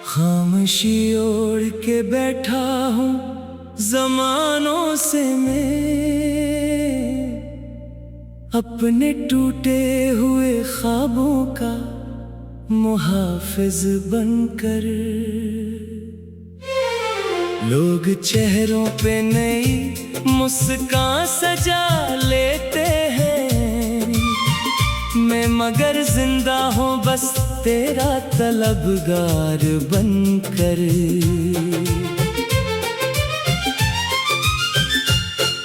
खामोशी ओढ़ के बैठा हूँ ज़मानों से मैं, अपने टूटे हुए ख्वाबों का मुहाफिज बनकर। लोग चेहरों पे नई मुस्कान सजा लेते हैं, मैं मगर जिंदा हूँ बस तेरा तलबगार बनकर।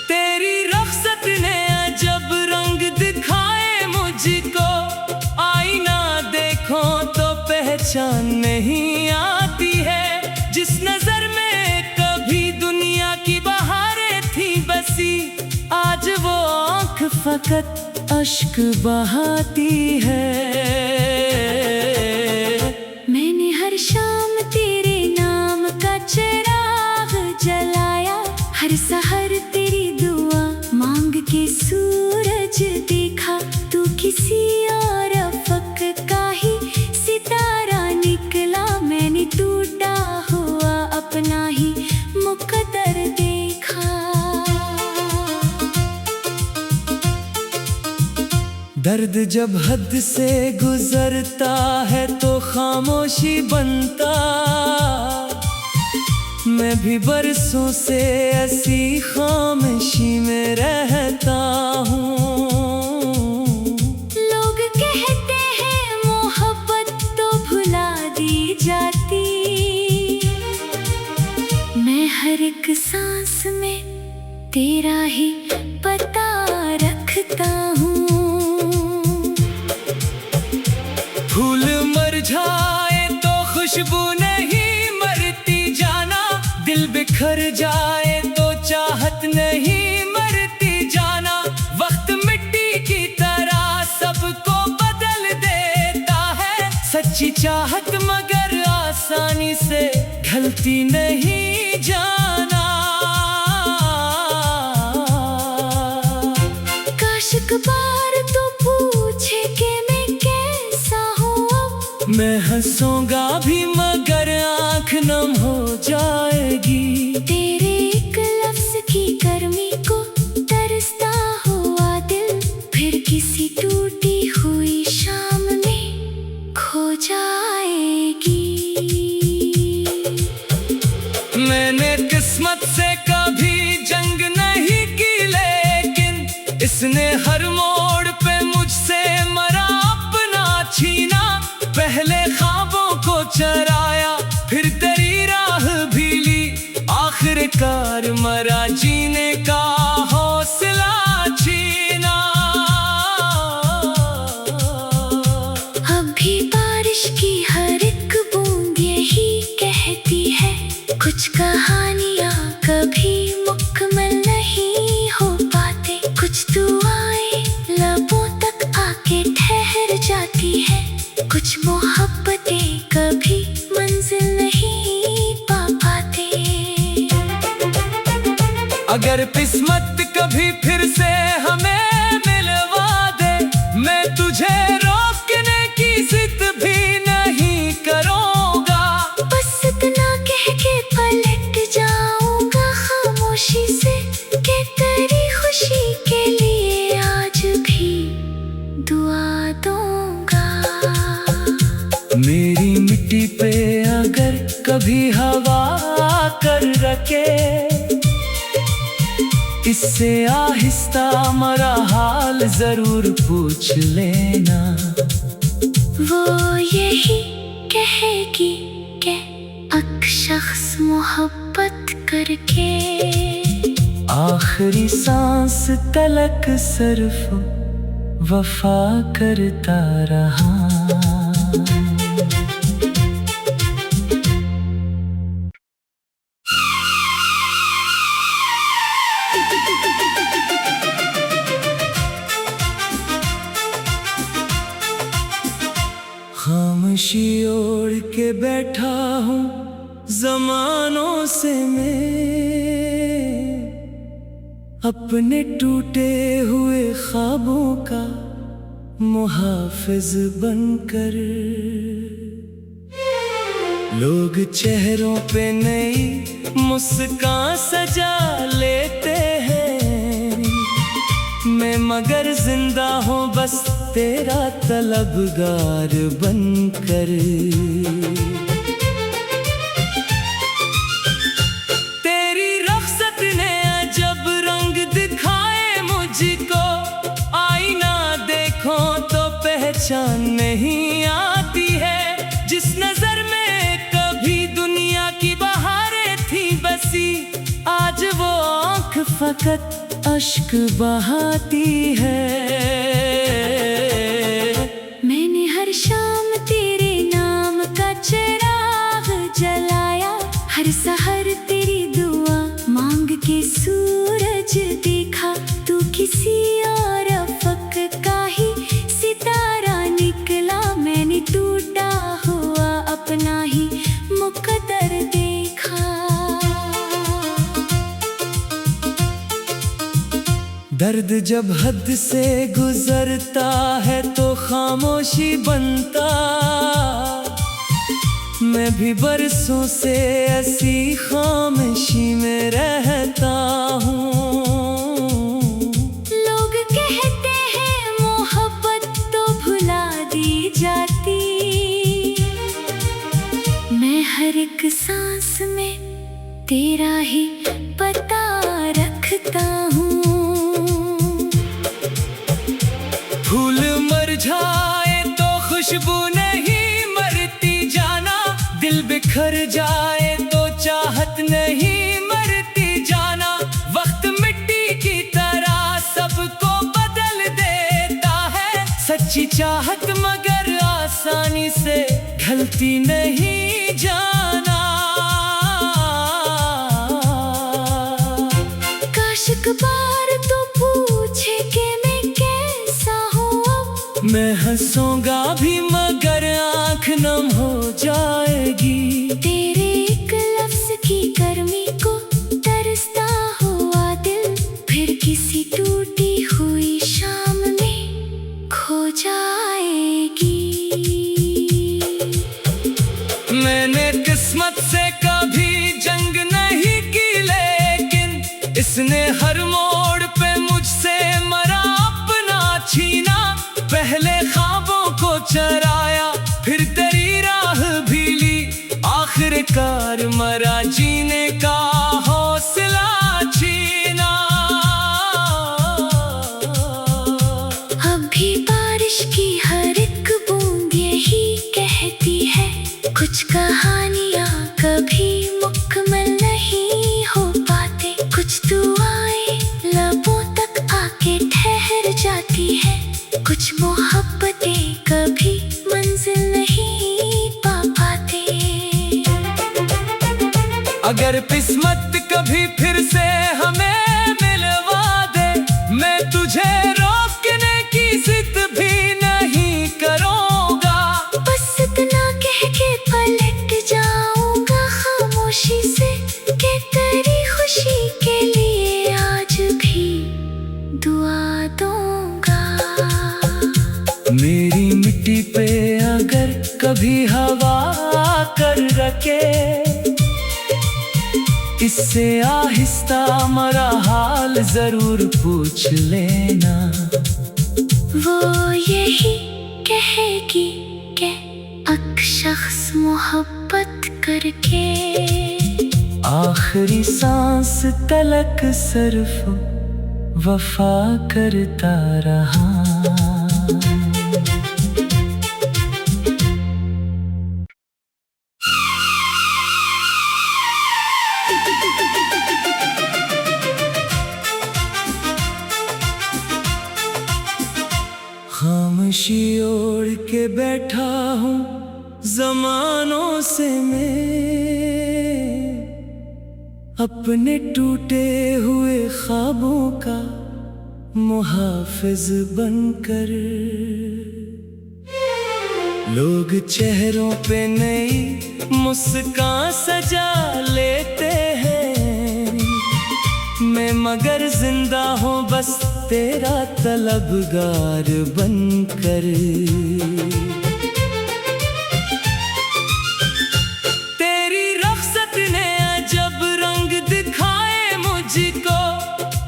तेरी रख्सत ने अजब रंग दिखाए मुझको, आईना देखो तो पहचान नहीं आती है। जिस नजर में कभी दुनिया की बहारें थी बसी, आज वो आँख फकत अश्क बहाती है। मैंने हर शाम तेरे नाम का चिराग जलाया, हर सहर तेरी दुआ मांग के सूरज देखा। तू किसी और अफक का ही सितारा निकला, मैंने टूटा हुआ अपना ही मुकद्दर देखा। दर्द जब हद से गुजरता है तो खामोशी बनता, मैं भी बरसों से ऐसी खामोशी में रहता हूँ। लोग कहते हैं मोहब्बत तो भुला दी जाती, मैं हर एक सांस में तेरा ही पता रखता हूँ। फूल मुरझाए तो खुशबू नहीं मरती जाना, दिल बिखर जाए तो चाहत नहीं मरती जाना। वक्त मिट्टी की तरह सबको बदल देता है, सच्ची चाहत मगर आसानी से ढलती नहीं जाना। काश एक बार तो पूछे कि मैं कैसा हूँ अब, मैं हंसूंगा भी मगर आँख नम हो जाएगी। तेरे एक लफ्ज की गर्मी को तरसता हुआ दिल फिर किसी टूटी हुई शाम में खो जाएगी। मैंने किस्मत से कभी जंग नहीं की, लेकिन इसने हर मोड़ पे मुझसे मरा अपना छीना। पहले ख्वाबों को चराया फिर तेरी राह भी ली, आखिरकार मरा जीने का हौसला छीना। अब भी बारिश की हर एक बूंद यही कहती है, कुछ कहानियाँ कभी मुकम्मल नहीं हो पाते, कुछ दुआएं लबों तक आके ठहर जाती है, कुछ मोहब्बतें कभी मंजिल नहीं पा पाते। अगर किस्मत कभी फिर से हमें मिलवा दे, मैं तुझे रोकने की जिद भी नहीं करूँगा। बस इतना कह के पलट जाऊंगा खामोशी से, कि तेरी खुशी के लिए आज भी दुआ दूंगा। मेरी मिट्टी पे अगर कभी हवा कर रखे, इससे आहिस्ता मरा हाल जरूर पूछ लेना। वो यही कहेगी कि एक शख्स मोहब्बत करके आखिरी सांस तलक सिर्फ वफा करता रहा। खामोशी ओढ़ के बैठा हूँ ज़मानों से मैं, अपने टूटे हुए ख्वाबों का मुहाफिज बनकर। लोग चेहरों पे नई मुस्कान सजा लेते हैं, मैं मगर जिंदा हूँ बस तेरा तलबगार बनकर। तेरी रख्सत ने अजब रंग दिखाए मुझको, आईना देखो तो पहचान नहीं आती है। जिस नजर में कभी दुनिया की बहारें थी बसी, आज वो आँख फकत अश्क बहाती है। मैंने हर शाम तेरे नाम का चिराग जलाया, हर सहर तेरी दुआ मांग के सूरज देखा। तू किसी और अफक का ही सितारा निकला, मैंने टूटा हुआ अपना ही मुकद्दर देखा। दर्द जब हद से गुजरता है तो खामोशी बनता, मैं भी बरसों से ऐसी खामोशी में रहता हूँ। लोग कहते हैं मोहब्बत तो भुला दी जाती, मैं हर एक सांस में तेरा ही पता रखता हूँ। फूल मुरझाए तो खुशबू नहीं मरती जाना, दिल बिखर जाए तो चाहत नहीं मरती जाना। वक्त मिट्टी की तरह सबको बदल देता है, सच्ची चाहत मगर आसानी से ढलती नहीं जाना। काश एक बार तो पूछे कि मैं कैसा हूँ, मैं हंसूंगा भी मगर आँख नम हो जाएगी। तेरे एक लफ्ज की गर्मी को तरसता हुआ दिल, फिर किसी टूटी हुई शाम में खो जाएगी। मैंने किस्मत से कभी जंग नहीं की, लेकिन इसने हर मोड़ पे मुझसे मरा अपना छीना। पहले ख्वाबों को चराया फिर तेरी राह भी ली, आखिरकार मरा जीने का हौसला छीना। अभी बारिश की हर एक बूंद यही कहती है, कुछ कहानियाँ कभी मुकम्मल नहीं हो पाते। कुछ दुआएं लबों तक आके ठहर जाती है, कुछ मोहब्बतें कभी मंजिल नहीं पा पाते। अगर किस्मत कभी फिर से हमें मिलवा दे, मैं तुझे रोकने की जिद भी नहीं करूँगा। बस इतना कह के पलट जाऊँगा खामोशी से, कि तेरी खुशी के लिए आज भी दुआ दूँगा। मेरी मिट्टी पे अगर कभी हवा कर रखे, इससे आहिस्ता मरा हाल जरूर पूछ लेना। वो यही कहेगी कि एक शख्स मोहब्बत करके आखिरी सांस तलक सिर्फ वफा करता रहा। खामोशी ओढ़ के बैठा हूँ ज़मानों से मैं, अपने टूटे हुए ख्वाबों का मुहाफिज बनकर। लोग चेहरों पे नई मुस्कान सजा लेते हैं, मैं मगर जिंदा हूँ बस तेरा तलबगार बनकर। तेरी रख्सत ने अजब रंग दिखाए मुझको,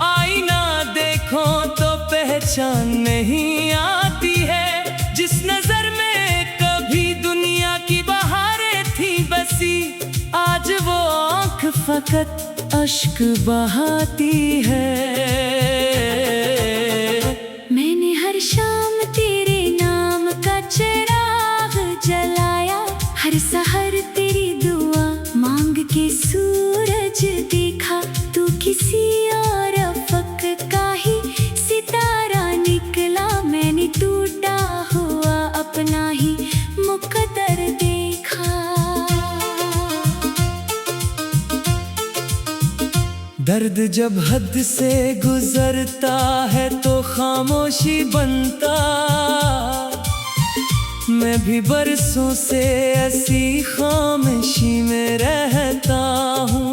आईना देखो तो पहचान नहीं आती है। जिस नजर में कभी दुनिया की बहारें थी बसी, आज वो आँख फकत अश्क बहाती है। मैंने हर शाम तेरे नाम का चिराग जलाया, हर सहर तेरी दुआ मांग के सूरज देखा। तू किसी और अफक का ही सितारा निकला, मैंने टूटा हुआ अपना ही मुकद्दर देखा। दर्द जब हद से गुजरता है तो खामोशी बनता, मैं भी बरसों से ऐसी खामोशी में रहता हूँ।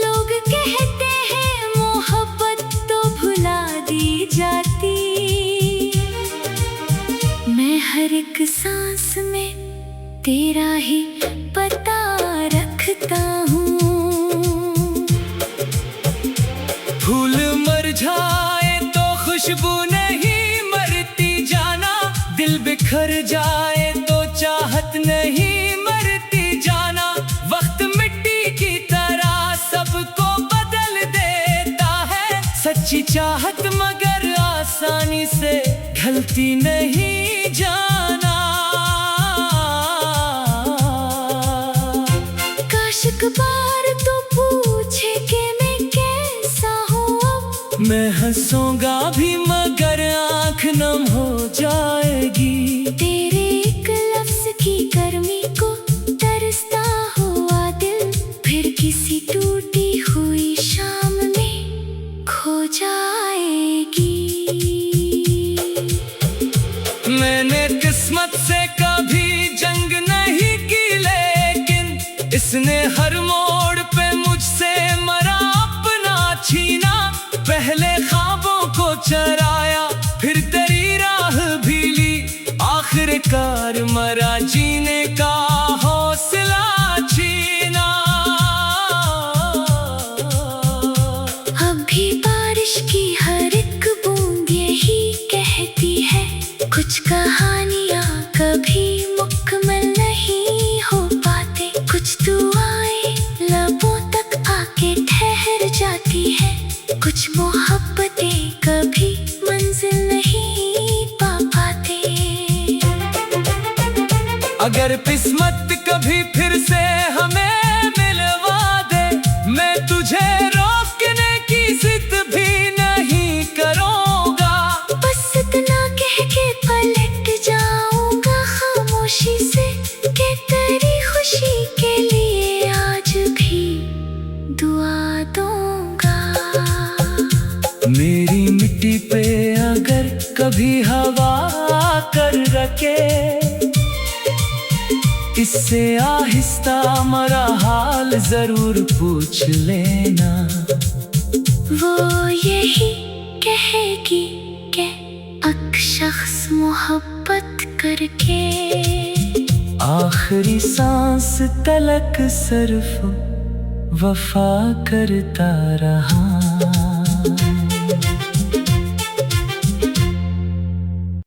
लोग कहते हैं मोहब्बत तो भुला दी जाती, मैं हर एक सांस में तेरा ही पता रखता हूँ। फूल मुरझाए तो खुशबू नहीं मरती जाना, दिल बिखर जाए तो चाहत नहीं मरती जाना। वक्त मिट्टी की तरह सबको बदल देता है, सच्ची चाहत मगर आसानी से ढलती नहीं जाना। काश एक बार तो पूछे कि मैं कैसा हूँ अब। मैं हंसूंगा भी मगर आँख नम हो जाएगी। तेरे एक लफ्ज की गर्मी को तरसता हुआ दिल फिर किसी टूटी हुई शाम में खो जाएगी। मैंने किस्मत से कभी जंग नहीं की, लेकिन इसने हर मोड़ पे मुझसे मरा अपना छीना। पहले ख्वाबों को चराया फिर तेरी राह भी ली, आखिरकार मरा जीने का हौसला छीना। अभी बारिश की हर एक बूंद यही कहती है, कुछ कहानियाँ कभी मुकम्मल नहीं हो पाते। कुछ दुआएं लबों तक आके ठहर जाती है, कुछ मोहब्बतें कभी मंजिल नहीं पा पाते। अगर किस्मत कभी फिर से हमें मिलवा दे, मैं तुझे रोकने की जिद भी नहीं करूँगा। बस इतना कह के पलट जाऊंगा खामोशी से, कि तेरी खुशी के लिए आज भी दुआ दूंगा। मेरी मिट्टी पे अगर कभी हवा कर रखे, इससे आहिस्ता मरा हाल जरूर पूछ लेना। वो यही कहेगी कि एक शख्स मोहब्बत करके आखिरी सांस तलक सिर्फ वफा करता रहा।